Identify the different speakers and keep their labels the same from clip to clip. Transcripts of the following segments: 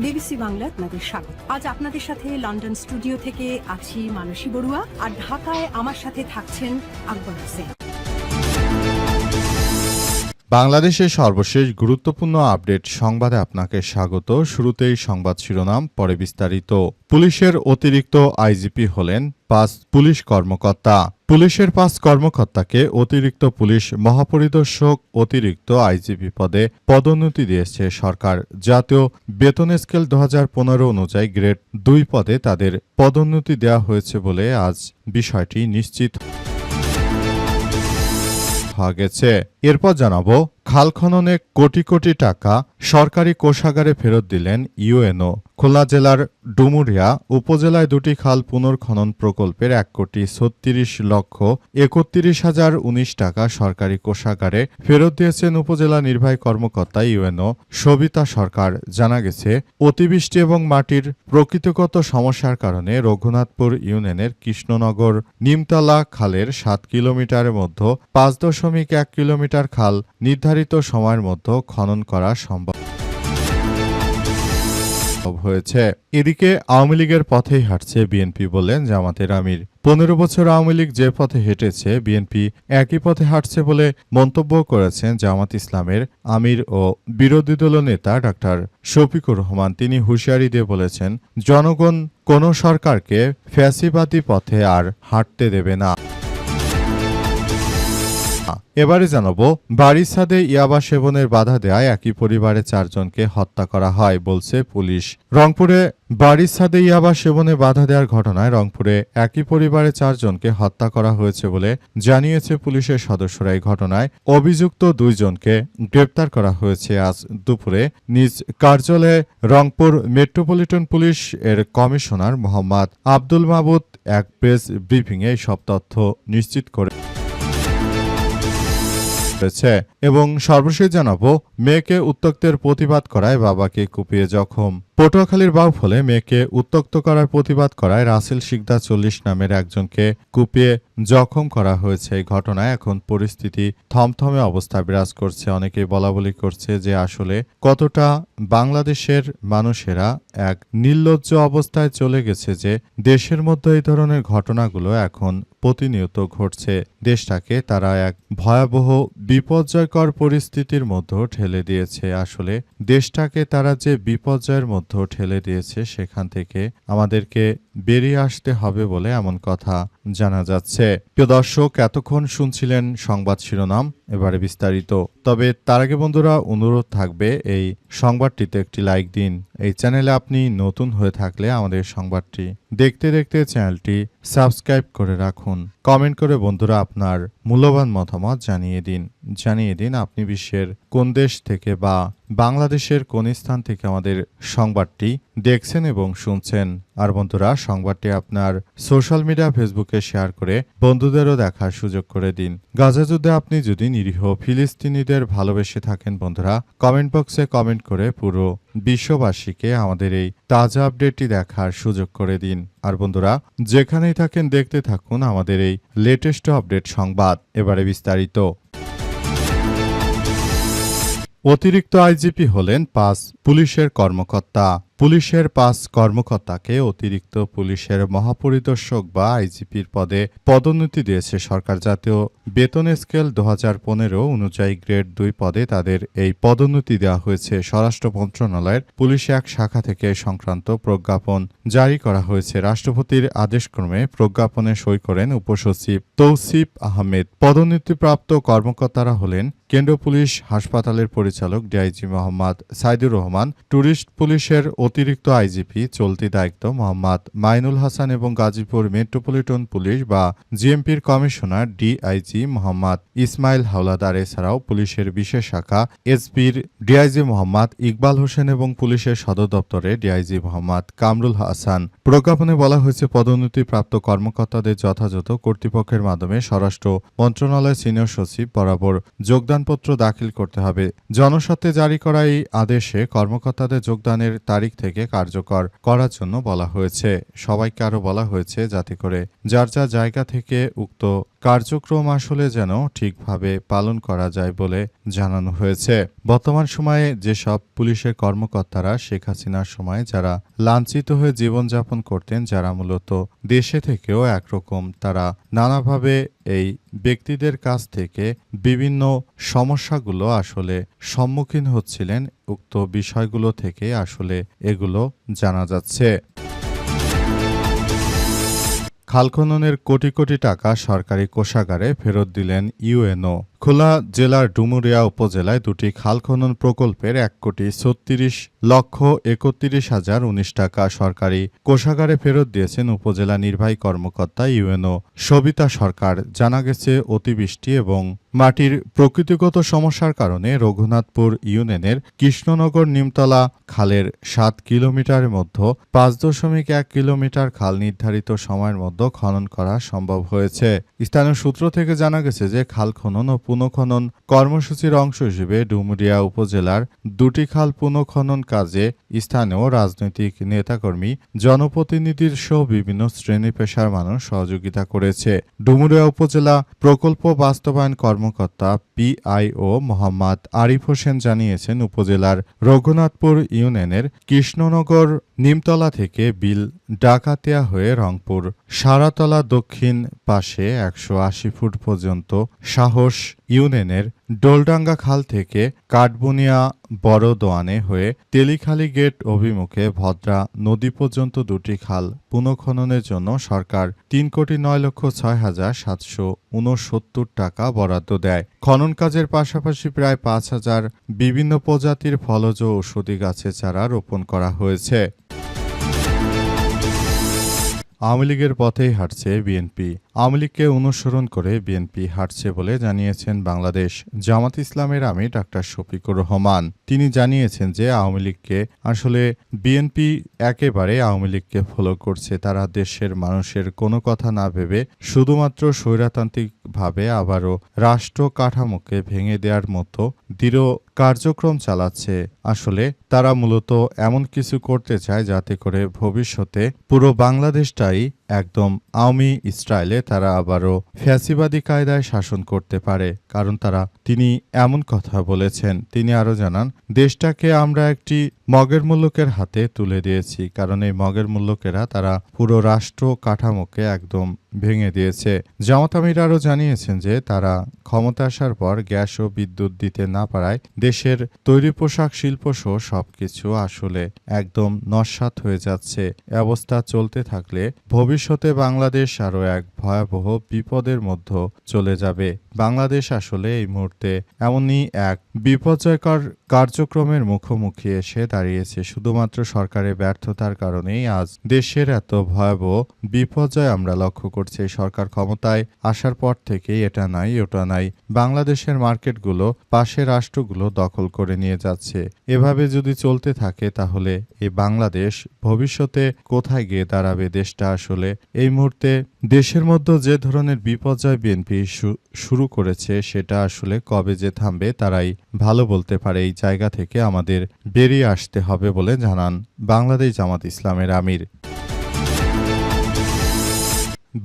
Speaker 1: BBC Bangla আপনাদের স্বাগত। আজ আপনাদের সাথে লন্ডন স্টুডিও থেকে আছি মানসী বড়ুয়া, আর ঢাকায় আমার সাথে থাকছেন আকবর হোসেন।
Speaker 2: বাংলাদেশের সর্বশেষ গুরুত্বপূর্ণ আপডেট সংবাদে আপনাকে স্বাগত। শুরুতেই সংবাদ শিরোনাম, পরে বিস্তারিত। পুলিশের অতিরিক্ত আইজিপি হলেন 5 পুলিশ কর্মকর্তা। পুলিশের 5 কর্মকর্তাকে অতিরিক্ত পুলিশ মহাপরিদর্শক অতিরিক্ত আইজিপি পদে পদোন্নতি দিয়েছে সরকার। জাতীয় বেতন স্কেল 2015 অনুযায়ী গ্রেড 2 পদে তাদের পদোন্নতি দেওয়া হয়েছে বলে আজ বিষয়টি নিশ্চিত হওয়া গেছে। এরপর জানাবো, খাল খননে কোটি কোটি টাকা সরকারি কোষাগারে ফেরত দিলেন ইউএনও। খুলনা জেলার ডুমুরিয়া উপজেলায় 2টি খাল পুনর্খনন প্রকল্পের 1,36,31,019 টাকা সরকারি কোষাগারে ফেরত দিয়েছেন উপজেলা নির্বাহী কর্মকর্তা ইউএনও সবিতা সরকার। জানা গেছে, অতিবৃষ্টি এবং মাটির প্রকৃতিগত সমস্যার কারণে রঘুনাথপুর ইউনিয়নের কৃষ্ণনগর নিমতলা খালের 7 কিলোমিটারের মধ্যে 5.1 কিলোমিটার খাল নির্ধারিত সময়ের মধ্যে খনন করা সম্ভব হয়েছে। এদিকে আওয়ামী লীগের পথেই হাঁটছে বিএনপি বললেন জামাতের আমির। 15 বছর আওয়ামী লীগ যে পথে হেঁটেছে, বিএনপি একই পথে হাঁটছে বলে মন্তব্য করেছেন জামাত ইসলামের আমির ও বিরোধী দলনেতা ডাক্তার শফিকুর রহমান। তিনি হুঁশিয়ারি দিয়ে বলেছেন, জনগণ কোনো সরকারকে ফ্যাসিবাদী পথে আর হাঁটতে দেবে না। এবারে জানাবো, বাড়ির ছাদে ইয়াবা সেবনের বাধা দেওয়ায় একই পরিবারের 4 জনকে হত্যা করা হয় বলছে পুলিশ। রংপুরে বাড়ির ছাদে ইয়াবা সেবনে বাধা দেওয়ার ঘটনায় রংপুরে একই পরিবারের 4 জনকে হত্যা করা হয়েছে বলে জানিয়েছে পুলিশের সদস্যরা। এই ঘটনায় অভিযুক্ত 2 জনকে গ্রেপ্তার করা হয়েছে আজ দুপুরে নিজ কার্যালয়ে। রংপুর মেট্রোপলিটন পুলিশ এর কমিশনার মোহাম্মদ আব্দুল মাবুদ এক প্রেস ব্রিফিংয়ে সব তথ্য নিশ্চিত করে এবং সর্বশেষ জানাবো, মেয়েকে উত্ত্যক্তের প্রতিবাদ করায় বাবাকে কুপিয়ে জখম। পটুয়াখালীর বাউফলে মেয়েকে উত্ত্যক্ত করার প্রতিবাদ করায় রাসেল শিকদার 40 নামের একজনকে কুপিয়ে জখম করা হয়েছে। এই ঘটনায় এখন পরিস্থিতি থমথমে অবস্থা বিরাজ করছে। অনেকেই বলাবলি করছে যে আসলে কতটা বাংলাদেশের মানুষেরা এক নির্লজ্জ অবস্থায় চলে গেছে যে দেশের মধ্যে এই ধরনের ঘটনাগুলো এখন প্রতিনিয়ত ঘটছে। দেশটাকে তারা এক ভয়াবহ বিপর্যয়কর পরিস্থিতির মধ্যে ঠেলে দিয়েছে। আসলে দেশটাকে তারা যে বিপর্যয়ের মধ্যে ঠেলে দিয়েছে, সেখান থেকে আমাদেরকে বেরিয়ে আসতে হবে বলে এমন কথা জানা যাচ্ছে। প্রিয় দর্শক, এতক্ষণ শুনছিলেন সংবাদ শিরোনাম, এবারে বিস্তারিত। তবে তার আগে বন্ধুরা, অনুরোধ থাকবে এই সংবাদটিতে একটি লাইক দিন। এই চ্যানেলে আপনি নতুন হয়ে থাকলে আমাদের সংবাদটি দেখতে দেখতে চ্যানেলটি সাবস্ক্রাইব করে রাখুন। কমেন্ট করে বন্ধুরা আপনার মূল্যবান মতামত জানিয়ে দিন আপনি বিশ্বের কোন দেশ থেকে বা বাংলাদেশের কোন স্থান থেকে আমাদের সংবাদটি দেখছেন এবং শুনছেন। আর বন্ধুরা, সংবাদটি আপনার সোশ্যাল মিডিয়া ফেসবুকে শেয়ার করে বন্ধুদেরও দেখার সুযোগ করে দিন। গাজা যুদ্ধে আপনি যদি নিরীহ ফিলিস্তিনিদের ভালোবেসে থাকেন বন্ধুরা, কমেন্ট বক্সে কমেন্ট করে পুরো বিশ্ববাসীকে আমাদের এই তাজা আপডেটটি দেখার সুযোগ করে দিন। আর বন্ধুরা, যেখানেই থাকেন দেখতে থাকুন আমাদের এই লেটেস্ট আপডেট সংবাদ। এবারে বিস্তারিত। অতিরিক্ত আইজিপি হলেন 5 পুলিশের কর্মকর্তা। পুলিশের 5 কর্মকর্তাকে অতিরিক্ত পুলিশের মহাপরিদর্শক বা আইজিপির পদে পদোন্নতি দিয়েছে সরকার। জাতীয় বেতন স্কেল 2015 অনুযায়ী গ্রেড 2 পদে তাদের এই পদোন্নতি দেওয়া হয়েছে। স্বরাষ্ট্র মন্ত্রণালয়ের পুলিশ এক শাখা থেকে সংক্রান্ত প্রজ্ঞাপন জারি করা হয়েছে। রাষ্ট্রপতির আদেশক্রমে প্রজ্ঞাপনে সই করেন উপসচিব তৌসিফ আহমেদ। পদোন্নতিপ্রাপ্ত কর্মকর্তারা হলেন কেন্দ্রীয় পুলিশ হাসপাতালের পরিচালক ডিআইজি মোহাম্মদ সাইদুর রহমান, ট্যুরিস্ট পুলিশের অতিরিক্ত আইজিপি চলতি দায়িত্ব মোহাম্মদ মাইনুল হাসান এবং গাজীপুর মেট্রোপলিটন পুলিশ বা জিএমপির কমিশনার ডিআইজি মোহাম্মদ ইসমাইল হাওলাদার। এছাড়াও পুলিশের বিশেষ শাখা এসপির ডিআইজি মোহাম্মদ ইকবাল হোসেন এবং পুলিশের সদর দপ্তরে ডিআইজি মোহাম্মদ কামরুল হাসান। প্রজ্ঞাপনে বলা হয়েছে, পদোন্নতিপ্রাপ্ত কর্মকর্তাদের যথাযথ কর্তৃপক্ষের মাধ্যমে স্বরাষ্ট্র মন্ত্রণালয়ের সিনিয়র সচিব বরাবর যোগদানপত্র দাখিল করতে হবে। জনস্বার্থে জারি করা এই আদেশে কর্মকর্তাদের যোগদানের তারিখ থেকে কার্যকর করার জন্য বলা হয়েছে। সবাইকে আরও বলা হয়েছে যাতে করে যার যার জায়গা থেকে উক্ত কার্যক্রম আসলে যেন ঠিকভাবে পালন করা যায় বলে জানানো হয়েছে। বর্তমান সময়ে যেসব পুলিশের কর্মকর্তারা শেখ হাসিনার সময় যারা লাঞ্ছিত হয়ে জীবনযাপন করতেন, যারা মূলত দেশে থেকেও একরকম তারা নানাভাবে এই ব্যক্তিদের কাছ থেকে বিভিন্ন সমস্যাগুলো আসলে সম্মুখীন হচ্ছিলেন, উক্ত বিষয়গুলো থেকে আসলে এগুলো জানা যাচ্ছে। খাল খননের কোটি কোটি টাকা সরকারি কোষাগারে ফেরত দিলেন ইউএনও। খুলনা জেলার ডুমুরিয়া উপজেলায় দুটি খাল খনন প্রকল্পের ১,36,31,019 টাকা সরকারি কোষাগারে ফেরত দিয়েছেন উপজেলা নির্বাহী কর্মকর্তা ইউএনও সবিতা সরকার। জানা গেছে, অতিবৃষ্টি এবং মাটির প্রকৃতিগত সমস্যার কারণে রঘুনাথপুর ইউনিয়নের কৃষ্ণনগর নিমতলা খালের ৭ কিলোমিটারের মধ্যে ৫.১ কিলোমিটার খাল নির্ধারিত সময়ের মধ্যে খনন করা সম্ভব হয়েছে। স্থানীয় সূত্র থেকে জানা গেছে যে খাল খনন ও পুনঃখনন কর্মসূচির অংশ হিসেবে ডুমুরিয়া উপজেলার দুটি খাল পুনঃখনন কাজে স্থানীয় রাজনৈতিক নেতাকর্মী, জনপ্রতিনিধির সহ বিভিন্ন শ্রেণী পেশার মানুষ সহযোগিতা করেছে। ডুমুরিয়া উপজেলা প্রকল্প বাস্তবায়ন কর্মকর্তা পিআইও মোহাম্মদ আরিফ হোসেন জানিয়েছেন, উপজেলার রঘুনাথপুর ইউনিয়নের কৃষ্ণনগর নিমতলা থেকে বিল ডাকাতিয়া হয়ে রংপুর সারাতলা দক্ষিণ পাশে ১৮০ ফুট পর্যন্ত সাহস ইউনিয়নের ডোলডাঙ্গা খাল থেকে কাঠবুনিয়া বড় দোয়ানে হয়ে তেলিখালী গেট অভিমুখে ভদ্রা নদী পর্যন্ত দুটি খাল পুনঃখননের জন্য সরকার ৩,৯,৬,৭৬৯ টাকা বরাদ্দ দেয়। খনন কাজের পাশাপাশি প্রায় ৫,০০০ বিভিন্ন প্রজাতির ফলজ ঔষধি গাছের চারা রোপণ করা হয়েছে। আওয়ামী লীগের পথেই হাঁটছে বিএনপি। আওয়ামী লীগকে অনুসরণ করে বিএনপি হাঁটছে বলে জানিয়েছেন বাংলাদেশ জামাত ইসলামের আমির ডাক্তার শফিকুর রহমান। তিনি জানিয়েছেন যে আওয়ামী লীগকে আসলে বিএনপি একেবারে আওয়ামী লীগকে ফলো করছে। তারা দেশের মানুষের কোনো কথা না ভেবে শুধুমাত্র স্বৈরতান্ত্রিকভাবে আবারও রাষ্ট্র কাঠামোকে ভেঙে দেওয়ার মতো দৃঢ় কার্যক্রম চালাচ্ছে। আসলে তারা মূলত এমন কিছু করতে চায় যাতে করে ভবিষ্যতে পুরো বাংলাদেশটাই একদম আওয়ামী স্টাইলে তারা আবারও ফ্যাসিবাদী কায়দায় শাসন করতে পারে। কারণ তিনি এমন কথা বলেছেন। তিনি আরও জানান, দেশটাকে আমরা একটি মগের মুল্লুকের হাতে তুলে দিয়েছি। কারণ এই মগের মুল্লুকেরা তারা পুরো রাষ্ট্র কাঠামোকে একদম ভেঙে দিয়েছে। জামাত আমির আরও জানিয়েছেন যে তারা ক্ষমতা আসার পর গ্যাস ও বিদ্যুৎ দিতে না পারায় দেশের তৈরি পোশাক শিল্প সহ সবকিছু আসলে একদম নস্যাৎ হয়ে যাচ্ছে। অবস্থা চলতে থাকলে ভবিষ্যতে বাংলাদেশ আরও এক ভয়াবহ বিপদের মধ্যে চলে যাবে। বাংলাদেশ আসলে এই মুহূর্তে এমনই এক বিপর্যয়কর কার্যক্রমের মুখোমুখি এসে দাঁড়িয়েছে। শুধুমাত্র সরকারের ব্যর্থতার কারণেই আজ দেশের এত ভয়াবহ বিপর্যয় আমরা লক্ষ্য করছি। সরকার ক্ষমতায় আসার পর থেকেই এটা নাই ওটা নাই, বাংলাদেশের মার্কেটগুলো পাশের রাষ্ট্রগুলো দখল করে নিয়ে যাচ্ছে। এভাবে যদি চলতে থাকে তাহলে এই বাংলাদেশ ভবিষ্যতে কোথায় গিয়ে দাঁড়াবে? দেশটা আসলে এই মুহূর্তে দেশের মধ্যে যে ধরনের বিপর্যয় বিএনপি শুরু করেছে সেটা আসলে কবে যে থামবে তারাই ভালো বলতে পারে। এই জায়গা থেকে আমাদের বেরিয়ে আসতে হবে বলে জানান বাংলাদেশ জামাত ইসলামের আমির।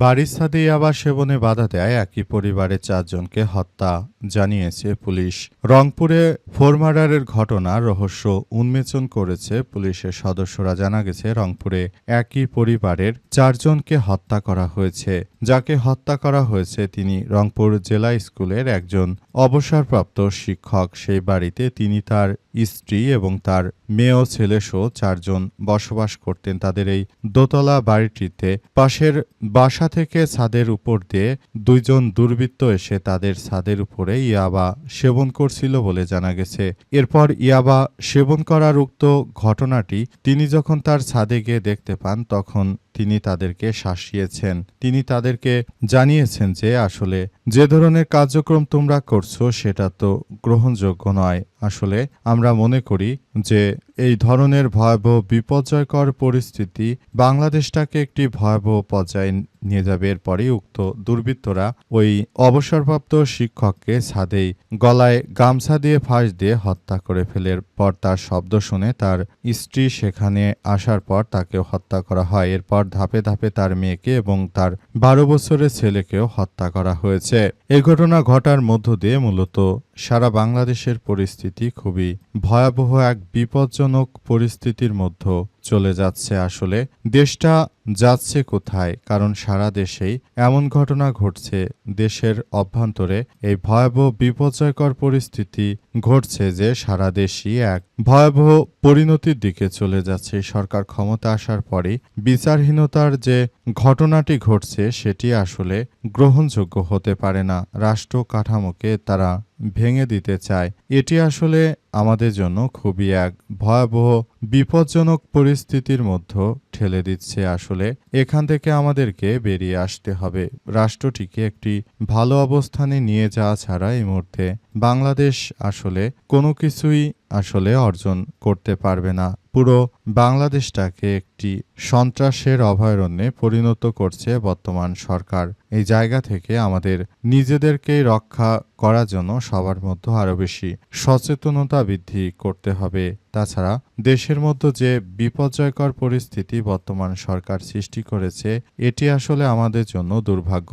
Speaker 2: বাড়ির ছাদে ইয়াবা সেবনে বাধা দেয় একই পরিবারের ৪ জনকে হত্যা, জানিয়েছে পুলিশ। রংপুরে ফোর মার্ডারের ঘটনার রহস্য উন্মোচন করেছে পুলিশের সদস্যরা। জানা গেছে, রংপুরে একই পরিবারের ৪ জনকে হত্যা করা হয়েছে। যাকে হত্যা করা হয়েছে তিনি রংপুর জেলা স্কুলের একজন অবসরপ্রাপ্ত শিক্ষক। সেই বাড়িতে তিনি, তার স্ত্রী এবং তার মেয়ে ও ছেলেসহ ৪ জন বসবাস করতেন। তাদের এই দোতলা বাড়িটিতে পাশের বাসা থেকে ছাদের উপর দিয়ে ২ জন দুর্বৃত্ত এসে তাদের ছাদের উপরে ইয়াবা সেবন করছিল বলে জানা গেছে। এরপর ইয়াবা সেবন করার উক্ত ঘটনাটি তিনি যখন তার ছাদে গিয়ে দেখতে পান তখন তিনি তাদেরকে শাসিয়েছেন। তিনি তাদেরকে জানিয়েছেন যে আসলে যে ধরনের কার্যক্রম তোমরা করছো সেটা তো গ্রহণযোগ্য নয়। আসলে আমরা মনে করি যে এই ধরনের ভয়াবহ বিপর্যয়কর পরিস্থিতি বাংলাদেশটাকে একটি ভয়াবহ পর্যায়ে নিয়ে যাবে। এরপরই উক্ত দুর্বৃত্তরা ওই অবসরপ্রাপ্ত শিক্ষককে ছাদেই গলায় গামছা দিয়ে ফাঁস দিয়ে হত্যা করে ফেলে। এরপর তার শব্দ শুনে তার স্ত্রী সেখানে আসার পর তাকে হত্যা করা হয়। এরপর ধাপে ধাপে তার মেয়েকে এবং তার 12 বছরের ছেলেকেও হত্যা করা হয়েছে। এই ঘটনা ঘটার মধ্য দিয়ে মূলত সারা বাংলাদেশের পরিস্থিতি খুবই ভয়াবহ এক বিপজ্জনক পরিস্থিতির মধ্যে চলে যাচ্ছে। আসলে দেশটা যাচ্ছে কোথায়? কারণ সারা দেশেই এমন ঘটনা ঘটছে, দেশের অভ্যন্তরে এই ভয়াবহ বিপর্যয়কর পরিস্থিতি ঘটছে যে সারা দেশই এক ভয়াবহ পরিণতির দিকে চলে যাচ্ছে। সরকার ক্ষমতা আসার পরেই বিচারহীনতার যে ঘটনাটি ঘটছে সেটি আসলে গ্রহণযোগ্য হতে পারে না। রাষ্ট্র কাঠামোকে তারা ভেঙে দিতে চায়। এটি আসলে আমাদের জন্য খুবই এক ভয়াবহ বিপজ্জনক পরিস্থিতির মধ্যে ঠেলে দিচ্ছে। আসলে এখান থেকে আমাদেরকে বেরিয়ে আসতে হবে। রাষ্ট্রটিকে একটি ভালো অবস্থানে নিয়ে যাওয়া ছাড়া এই মুহূর্তে বাংলাদেশ আসলে কোনো কিছুই আসলে অর্জন করতে পারবে না। পুরো বাংলাদেশটাকে একটি সন্ত্রাসের অভয়ারণ্যে পরিণত করছে বর্তমান সরকার। এই জায়গা থেকে আমাদের নিজেদেরকেই রক্ষা করার জন্য সবার মধ্যে আরও বেশি সচেতনতা বৃদ্ধি করতে হবে। তাছাড়া দেশের মধ্যে যে বিপর্যয়কর পরিস্থিতি বর্তমান সরকার সৃষ্টি করেছে এটি আসলে আমাদের জন্য দুর্ভাগ্য।